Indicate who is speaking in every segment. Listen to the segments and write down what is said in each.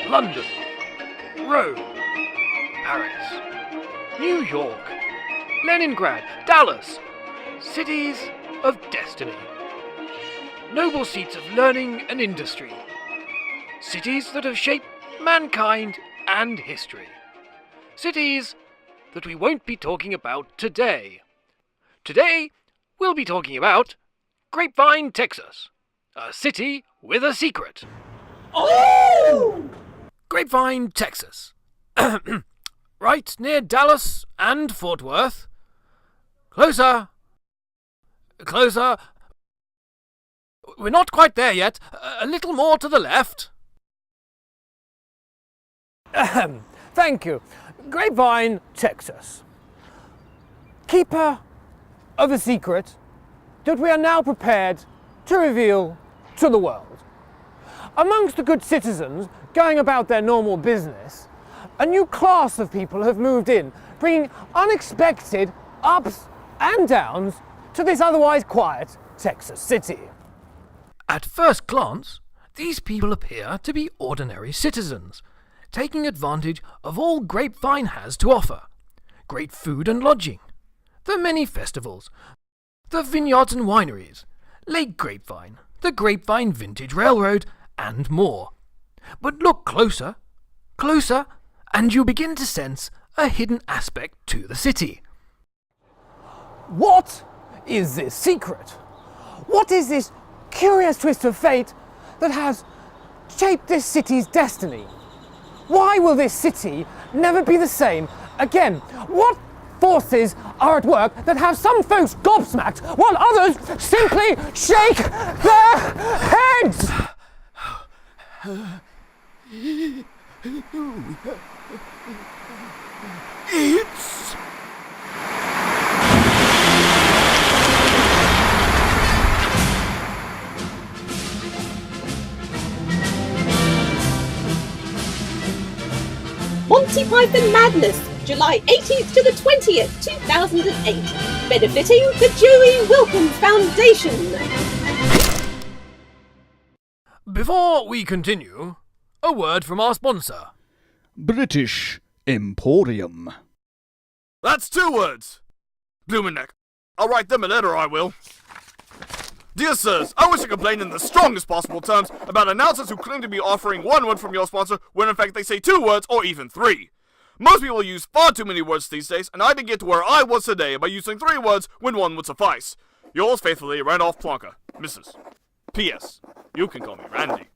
Speaker 1: London, Rome, Paris, New York, Leningrad, Dallas, cities of destiny. Noble seats of learning and industry. Cities that have shaped mankind and history. Cities that we won't be talking about today. Today, we'll be talking about Grapevine, Texas. A city with a secret.
Speaker 2: Oh!
Speaker 1: Grapevine, Texas. Right near Dallas and Fort Worth. Closer. Closer. We're not quite there yet. A little more to the left. Thank you. Grapevine, Texas. Keeper of a secret that we are now prepared to reveal to the world. Amongst the good citizens going about their normal business, a new class of people have moved in, bringing unexpected ups and downs to this otherwise quiet Texas city. At first glance, these people appear to be ordinary citizens, taking advantage of all Grapevine has to offer. Great food and lodging, the many festivals, the vineyards and wineries, Lake Grapevine, the Grapevine Vintage Railroad, and more. But look closer, closer, and you begin to sense a hidden aspect to the city. What is this secret? What is this curious twist of fate that has shaped this city's destiny? Why will this city never be the same again? What forces are at work that have some folks gobsmacked while others simply shake their heads? It's...
Speaker 2: Monty Python Madness, July 18th to the 20th, 2008. Benefiting the Joey Wilkins Foundation.
Speaker 1: Before we continue, a word from our sponsor.
Speaker 3: British Emporium.
Speaker 4: That's 2 words! Bloomin' neck. I'll write them a letter, I will. Dear sirs, I wish to complain in the strongest possible terms about announcers who claim to be offering 1 word from your sponsor when in fact they say 2 words or even 3. Most people use far too many words these days, and I didn't get to where I was today by using 3 words when 1 would suffice. Yours faithfully, Randolph Plonker. Mrs. P.S. You can call me Randy.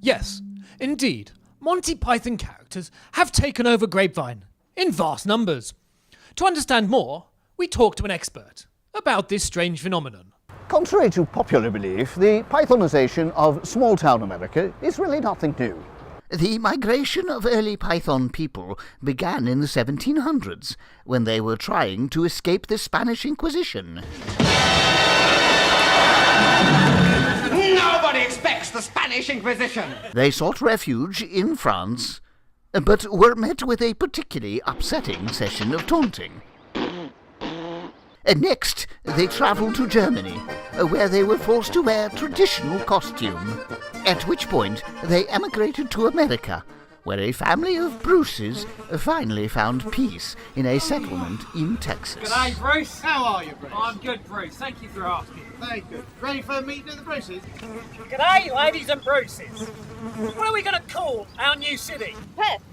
Speaker 5: Yes, indeed, Monty Python characters have taken over Grapevine in vast numbers. To understand more, we talked to an expert about this strange phenomenon.
Speaker 6: Contrary to popular belief, the Pythonization of small-town America is really nothing new.
Speaker 7: The migration of early Python people began in the 1700s, when they were trying to escape the Spanish Inquisition.
Speaker 8: Nobody expects the Spanish Inquisition!
Speaker 7: They sought refuge in France, but were met with a particularly upsetting session of taunting. Next, they travelled to Germany, where they were forced to wear traditional costume, at which point they emigrated to America, where a family of Bruces finally found peace in a settlement in Texas.
Speaker 9: G'day, Bruce.
Speaker 8: How are you, Bruce?
Speaker 9: I'm good, Bruce. Thank you for asking.
Speaker 8: Very good. Ready for a meeting of the Bruces?
Speaker 9: G'day, ladies and Bruces. What are we going to call our new city?
Speaker 10: Perth,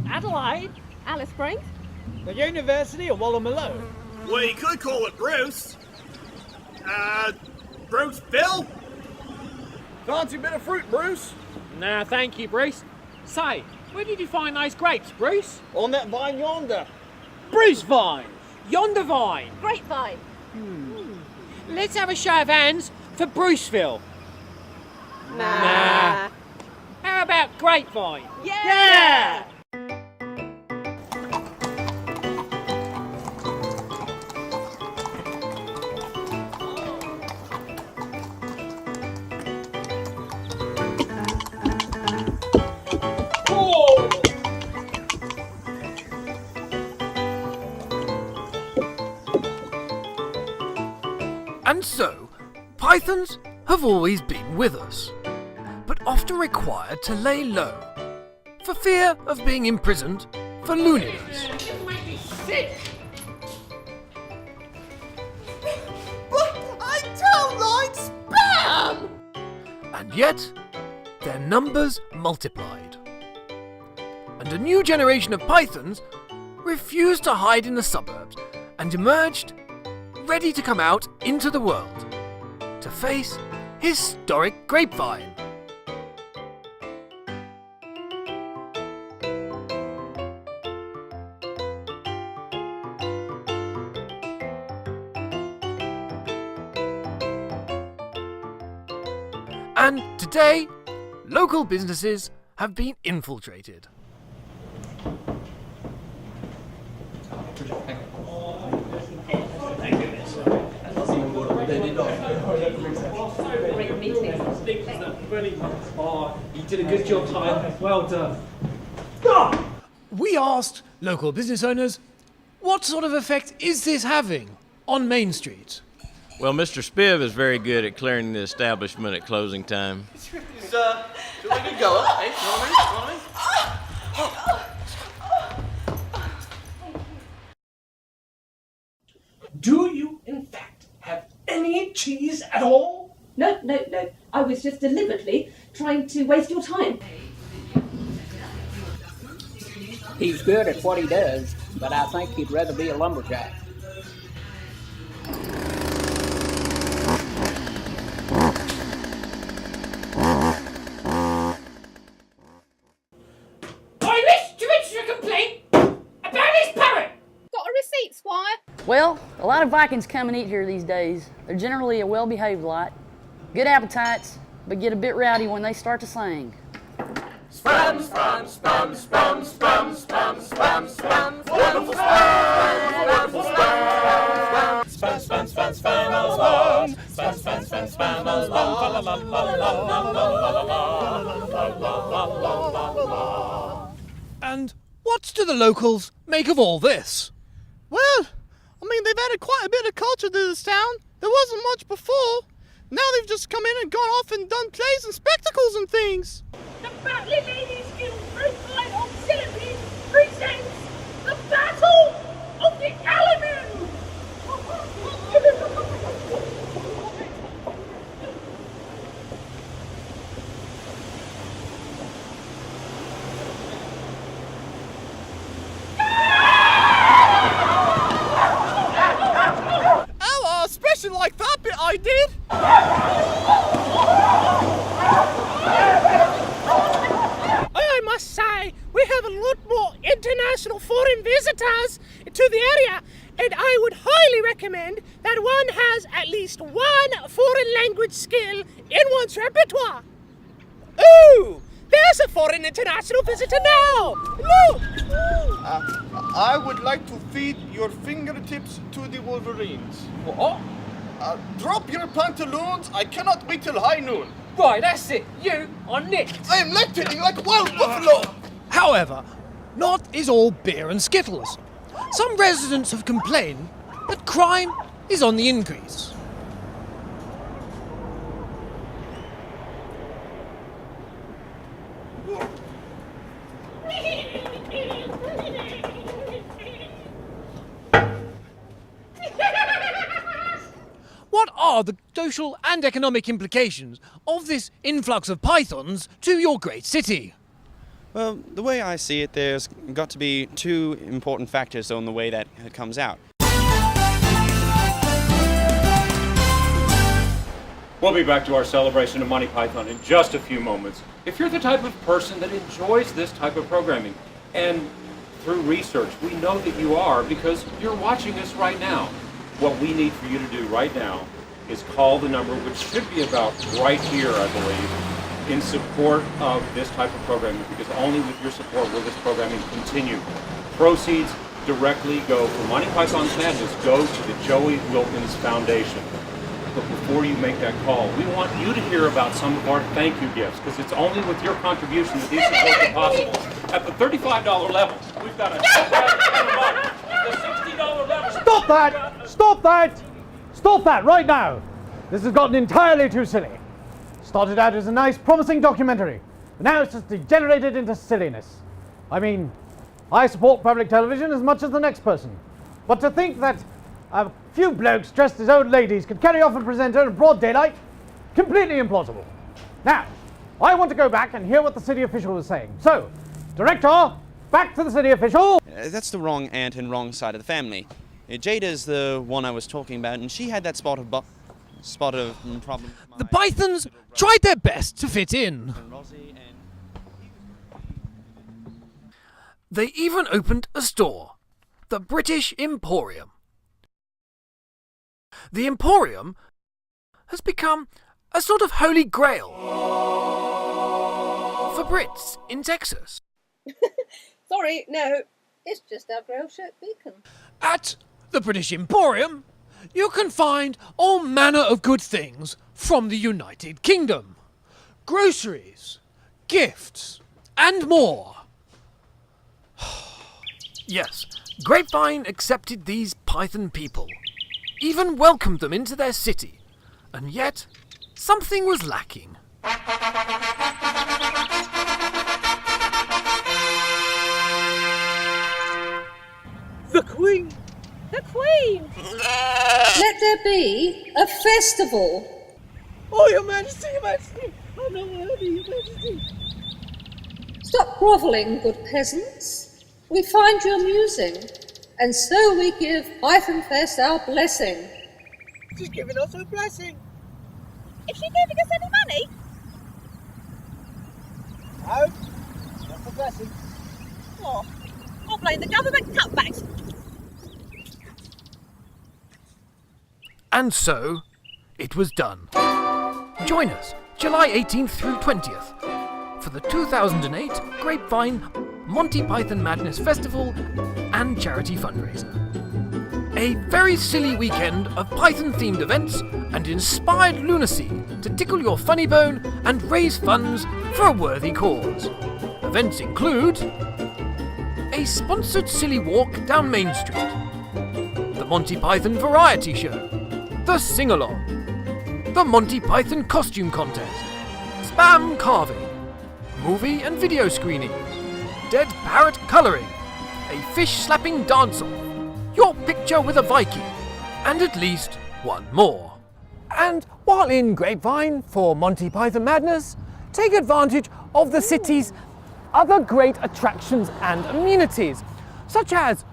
Speaker 9: Adelaide?
Speaker 10: Alice Springs,
Speaker 9: The University of Wallarmaloo.
Speaker 4: We could call it Bruce. Bruce Bill? Fancy a bit of fruit, Bruce?
Speaker 9: Nah, thank you, Bruce. Say, where did you find those grapes, Bruce?
Speaker 4: On that vine yonder.
Speaker 9: Bruce vine. Yonder vine.
Speaker 10: Grapevine.
Speaker 9: Let's have a show of hands for Bruceville.
Speaker 10: Nah.
Speaker 9: How about Grapevine?
Speaker 10: Yeah!
Speaker 1: And so, Pythons have always been with us, but often required to lay low for fear of being imprisoned for looniness.
Speaker 9: You make me sick!
Speaker 11: I don't like spam!
Speaker 1: And yet, their numbers multiplied. And a new generation of pythons refused to hide in the suburbs and emerged, ready to come out into the world to face historic Grapevine. And today, local businesses have been infiltrated.
Speaker 9: You did a good job, Ty. Well done.
Speaker 5: We asked local business owners, what sort of effect is this having on Main Street?
Speaker 12: Well, Mr. Spiv is very good at clearing the establishment at closing time.
Speaker 13: It's a really good goer, eh? You know what I mean?
Speaker 9: Do you, in fact, have any cheese at all?
Speaker 2: No. I was just deliberately trying to waste your time.
Speaker 14: He's good at what he does, but I think he'd rather be a lumberjack.
Speaker 9: I wish to register a complaint about this parrot!
Speaker 10: Got a receipt, Squire?
Speaker 15: Well, a lot of Vikings come and eat here these days. They're generally a well-behaved lot. Good appetites, but get a bit rowdy when they start to sing.
Speaker 11: Spam, spam, spam, spam, spam, spam, spam, spam, wonderful spam, wonderful spam, spam, spam, spam, spam, spam, spam, spam, spam, spam, la la la la la.
Speaker 5: And what do the locals make of all this?
Speaker 16: Well, I mean, they've added quite a bit of culture to this town. There wasn't much before. Now they've just come in and gone off and done plays and spectacles and things.
Speaker 9: The Battling Ladies Guild Grapevine Auxiliary presents the Battle of the Alamo!
Speaker 16: Oh, especially like that bit I did. I must say, we have a lot more international foreign visitors to the area, and I would highly recommend that one has at least one foreign language skill in one's repertoire. Ooh, there's a foreign international visitor now. Look!
Speaker 4: I would like to feed your fingertips to the wolverines.
Speaker 9: What?
Speaker 4: Drop your pantaloons. I cannot wait till high noon.
Speaker 9: Right, that's it. You are nicked.
Speaker 4: I am lecturing like a wild buffalo.
Speaker 5: However, not is all beer and skittles. Some residents have complained that crime is on the increase. What are the social and economic implications of this influx of pythons to your great city?
Speaker 17: Well, the way I see it, there's got to be two important factors on the way that it comes out.
Speaker 18: We'll be back to our celebration of Monty Python in just a few moments. If you're the type of person that enjoys this type of programming, and through research, we know that you are because you're watching us right now. What we need for you to do right now is call the number, which should be about right here, I believe, in support of this type of programming, because only with your support will this programming continue. Proceeds directly go for Monty Python Madness, go to the Joey Wilkins Foundation. But before you make that call, we want you to hear about some of our thank you gifts, because it's only with your contribution that these supports are possible. At the $35 level, we've got a the $60 level.
Speaker 1: Stop that! Stop that! Stop that right now! This has gotten entirely too silly. Started out as a nice, promising documentary, but now it's just degenerated into silliness. I mean, I support public television as much as the next person, but to think that a few blokes dressed as old ladies could carry off a presenter in broad daylight, completely implausible. Now, I want to go back and hear what the city official was saying. So, director, back to the city official.
Speaker 17: That's the wrong aunt and wrong side of the family. Jada's the one I was talking about, and she had that spot of problem.
Speaker 5: The Pythons tried their best to fit in.
Speaker 1: They even opened a store, the British Emporium. The Emporium has become a sort of holy grail for Brits in Texas.
Speaker 10: Sorry, no, it's just our grill shirt beacon.
Speaker 5: At the British Emporium, you can find all manner of good things from the United Kingdom. Groceries, gifts, and more.
Speaker 1: Yes, Grapevine accepted these Python people, even welcomed them into their city, and yet something was lacking.
Speaker 16: The Queen!
Speaker 10: The Queen! Let there be a festival.
Speaker 16: Oh, Your Majesty, Your Majesty! Oh, no, Your Majesty!
Speaker 10: Stop grovelling, good peasants. We find you amusing, and so we give Python Fest our blessing.
Speaker 16: She's giving us her blessing.
Speaker 9: Is she giving us any money?
Speaker 16: No, not for blessing.
Speaker 9: Oh, I'll blame the government cutbacks.
Speaker 1: And so, it was done. Join us, July 18th through 20th, for the 2008 Grapevine Monty Python Madness Festival and charity fundraiser. A very silly weekend of Python-themed events and inspired lunacy to tickle your funny bone and raise funds for a worthy cause. Events include a sponsored silly walk down Main Street, the Monty Python Variety Show, the Sing-Along, the Monty Python Costume Contest, Spam Carving, movie and video screenings, Dead Parrot Colouring, a fish-slapping dance-off, your picture with a Viking, and at least one more. And while in Grapevine for Monty Python Madness, take advantage of the city's other great attractions and amenities, such as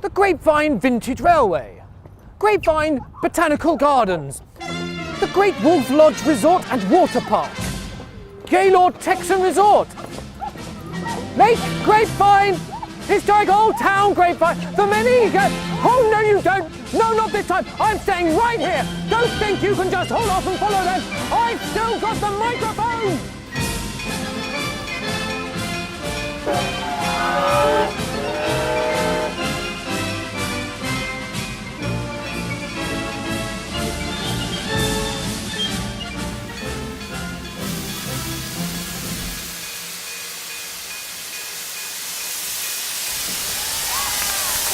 Speaker 1: the Grapevine Vintage Railway, Grapevine Botanical Gardens, the Great Wolf Lodge Resort and Water Park, Gaylord Texan Resort, Make Grapevine Historic Old Town Grapevine, the many... Oh, no, you don't. No, not this time. I'm staying right here. Don't think you can just hold off and follow them. I've still got the microphone.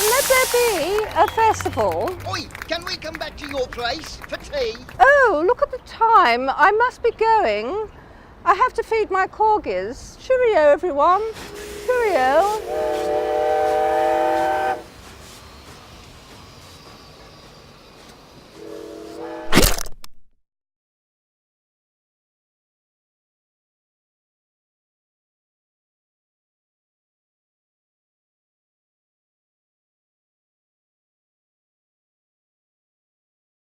Speaker 10: Let there be a festival.
Speaker 7: Oi, can we come back to your place for tea?
Speaker 10: Oh, look at the time. I must be going. I have to feed my corgis. Cheerio, everyone. Cheerio.